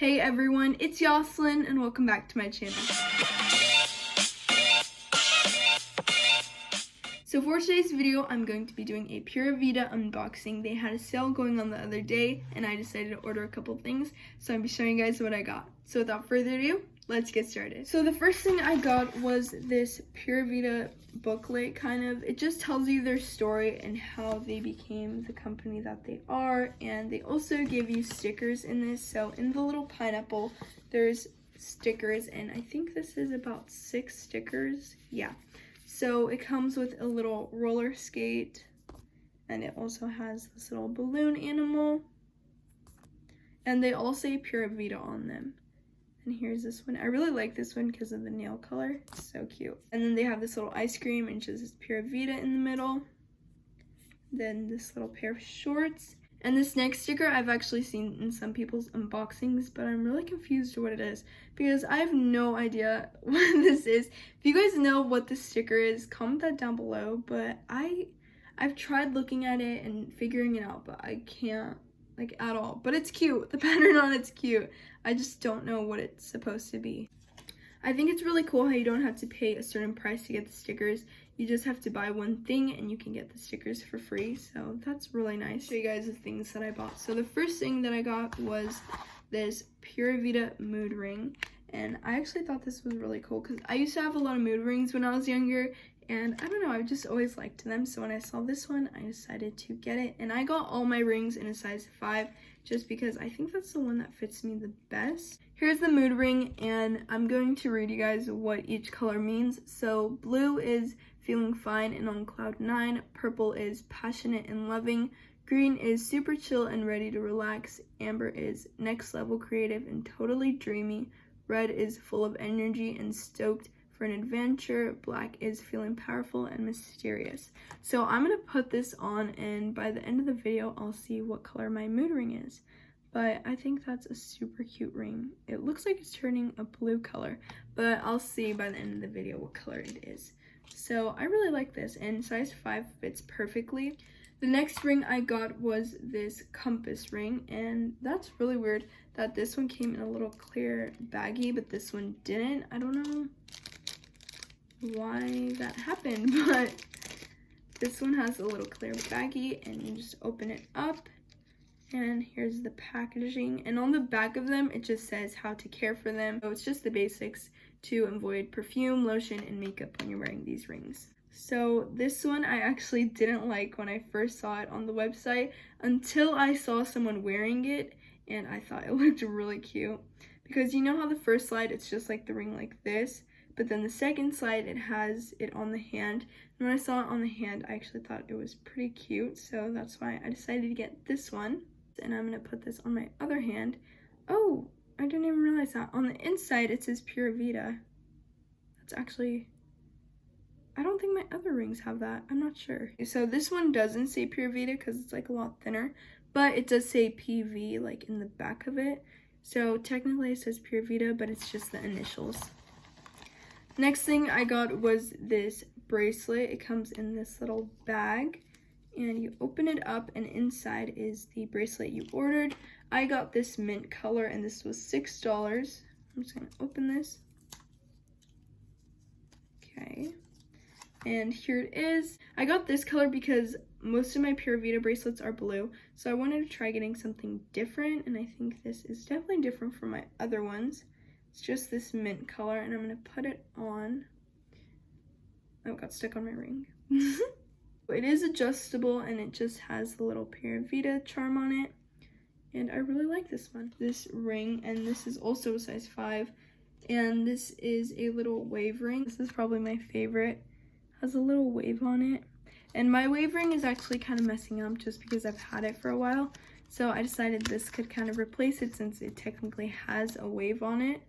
Hey everyone, it's Yoslyn and welcome back to my channel. So for today's video, I'm going to be doing a Pura Vida unboxing. They had a sale going on the other day and I decided to order a couple things, so I'll be showing you guys what I got. So without further ado, let's get started. So the first thing I got was this Pura Vida booklet, kind of. It just tells you their story and how they became the company that they are, and they also give you stickers in this. So in the little pineapple, there's stickers, and I think this is about 6 stickers. Yeah. So it comes with a little roller skate, and it also has this little balloon animal, and they all say Pura Vida on them. And here's this one. I really like this one because of the nail color. It's so cute. And then they have this little ice cream, and it just says Pura Vida in the middle. Then this little pair of shorts. And this next sticker I've actually seen in some people's unboxings, but I'm really confused to what it is because I have no idea what this is. If you guys know what this sticker is, comment that down below. But I've tried looking at it and figuring it out, but I can't, like, at all. But it's cute. The pattern on it's cute. I just don't know what it's supposed to be. I think it's really cool how you don't have to pay a certain price to get the stickers. You just have to buy one thing and you can get the stickers for free. So that's really nice. I'll show you guys the things that I bought. So the first thing that I got was this Pura Vida mood ring. And I actually thought this was really cool because I used to have a lot of mood rings when I was younger. And I don't know, I just always liked them. So when I saw this one, I decided to get it. And I got all my rings in a size 5 just because I think that's the one that fits me the best. Here's the mood ring, and I'm going to read you guys what each color means. So blue is feeling fine and on cloud 9. Purple is passionate and loving. Green is super chill and ready to relax. Amber is next level creative and totally dreamy. Red is full of energy and stoked for an adventure. Black is feeling powerful and mysterious. So I'm gonna put this on, and by the end of the video I'll see what color my mood ring is. But I think that's a super cute ring. It looks like it's turning a blue color, but I'll see by the end of the video what color it is. So I really like this, and size 5 fits perfectly. The next ring I got was this compass ring, and that's really weird that this one came in a little clear baggie, but this one didn't. I don't know why that happened, but this one has a little clear baggie, and you just open it up, and here's the packaging. And on the back of them, it just says how to care for them. So it's just the basics to avoid perfume, lotion, and makeup when you're wearing these rings. So this one I actually didn't like when I first saw it on the website until I saw someone wearing it, and I thought it looked really cute. Because you know how the first slide, it's just like the ring like this, but then the second slide, it has it on the hand. And when I saw it on the hand, I actually thought it was pretty cute, so that's why I decided to get this one. And I'm going to put this on my other hand. Oh, I didn't even realize that. On the inside, it says Pura Vida. That's actually, I don't think my other rings have that. I'm not sure. So this one doesn't say Pura Vida because it's like a lot thinner, but it does say PV like in the back of it. So technically it says Pura Vida, but it's just the initials. Next thing I got was this bracelet. It comes in this little bag, and you open it up, and inside is the bracelet you ordered. I got this mint color, and this was $6. I'm just gonna open this. Okay, and here it is. I got this color because most of my Pura Vida bracelets are blue, so I wanted to try getting something different, and I think this is definitely different from my other ones. It's just this mint color, and I'm gonna put it on. Oh, it got stuck on my ring. It is adjustable, and it just has the little Pura Vida charm on it, and I really like this one. This ring, and this is also a size 5, and this is a little wave ring. This is probably my favorite. It has a little wave on it, and my wave ring is actually kind of messing up just because I've had it for a while, so I decided this could kind of replace it since it technically has a wave on it.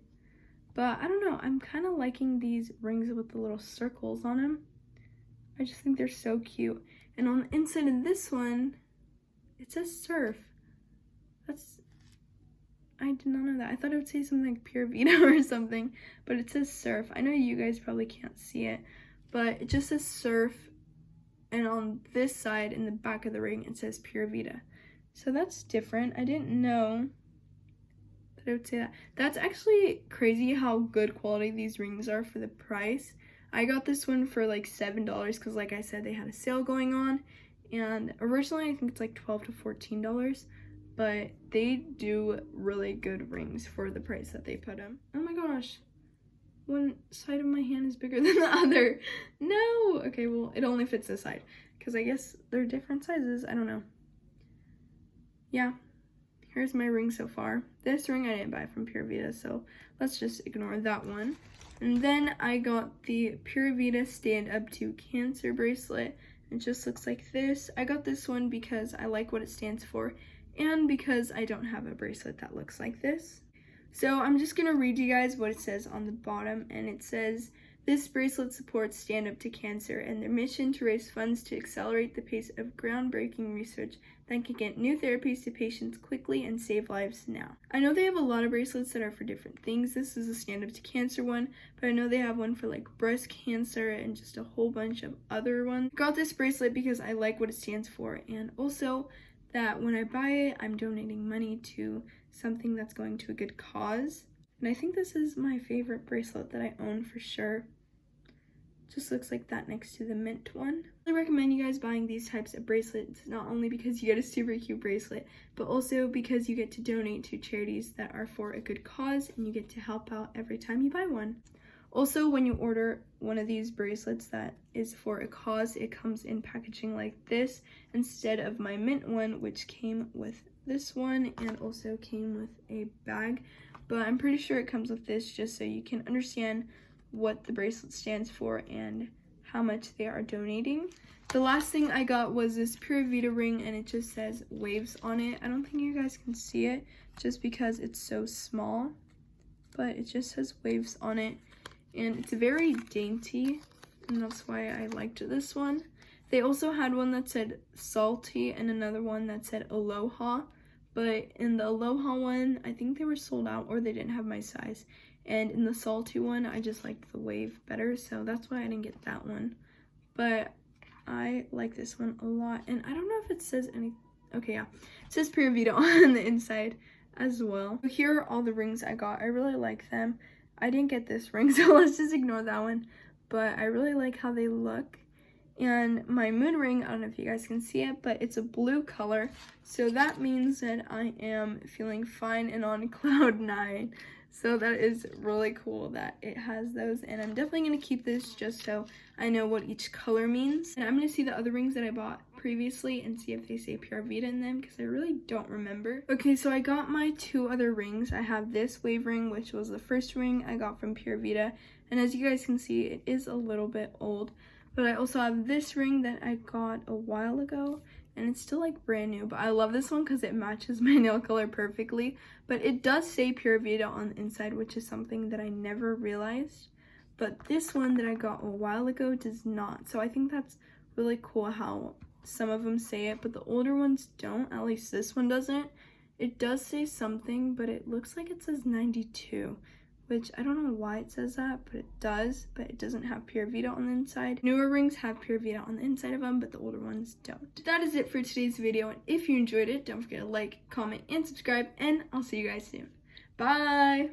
But I don't know, I'm kind of liking these rings with the little circles on them. I just think they're so cute. And on the inside of this one, it says surf. I did not know that. I thought it would say something like Pura Vida or something, but it says surf. I know you guys probably can't see it, but it just says surf. And on this side, in the back of the ring, it says Pura Vida. So that's different. I didn't know that I would say that. That's actually crazy how good quality these rings are for the price. I got this one for like $7 because, like I said, they had a sale going on. And originally I think it's like $12 to $14, but they do really good rings for the price that they put them. Oh my gosh, one side of my hand is bigger than the other. No! Okay, well, it only fits this side because I guess they're different sizes. I don't know. Yeah, here's my ring so far. This ring I didn't buy from Pura Vida, so let's just ignore that one. And then I got the Pura Vida Stand Up to Cancer bracelet. It just looks like this. I got this one because I like what it stands for and because I don't have a bracelet that looks like this. So I'm just going to read you guys what it says on the bottom, and it says, this bracelet supports Stand Up to Cancer and their mission to raise funds to accelerate the pace of groundbreaking research that can get new therapies to patients quickly and save lives now. I know they have a lot of bracelets that are for different things. This is a Stand Up to Cancer one, but I know they have one for like breast cancer and just a whole bunch of other ones. I got this bracelet because I like what it stands for, and also that when I buy it, I'm donating money to something that's going to a good cause. And I think this is my favorite bracelet that I own for sure. Just looks like that next to the mint one. I recommend you guys buying these types of bracelets, not only because you get a super cute bracelet, but also because you get to donate to charities that are for a good cause and you get to help out every time you buy one. Also, when you order one of these bracelets that is for a cause, it comes in packaging like this instead of my mint one, which came with this one and also came with a bag. But I'm pretty sure it comes with this just so you can understand what the bracelet stands for and how much they are donating. The last thing I got was this Pura Vida ring, and it just says waves on it. I don't think you guys can see it just because it's so small, but it just says waves on it, and it's very dainty, and that's why I liked this one. They also had one that said salty and another one that said aloha, but in the aloha one, I think they were sold out or they didn't have my size. And in the salty one, I just liked the wave better, so that's why I didn't get that one. But I like this one a lot, and I don't know if it says any. Okay, yeah, it says Pura Vida on the inside as well. So here are all the rings I got. I really like them. I didn't get this ring, so let's just ignore that one. But I really like how they look. And my moon ring, I don't know if you guys can see it, but it's a blue color, so that means that I am feeling fine and on cloud 9. So that is really cool that it has those, and I'm definitely going to keep this just so I know what each color means. And I'm going to see the other rings that I bought previously and see if they say Pura Vida in them, because I really don't remember. Okay, so I got my 2 other rings. I have this wave ring, which was the first ring I got from Pura Vida, and as you guys can see, it is a little bit old. But I also have this ring that I got a while ago, and it's still like brand new, but I love this one because it matches my nail color perfectly. But it does say Pura Vida on the inside, which is something that I never realized. But this one that I got a while ago does not, so I think that's really cool how some of them say it, but the older ones don't. At least this one doesn't. It does say something, but it looks like it says 92. Which I don't know why it says that, but it does, but it doesn't have Pura Vida on the inside. Newer rings have Pura Vida on the inside of them, but the older ones don't. That is it for today's video, and if you enjoyed it, don't forget to like, comment, and subscribe, and I'll see you guys soon. Bye!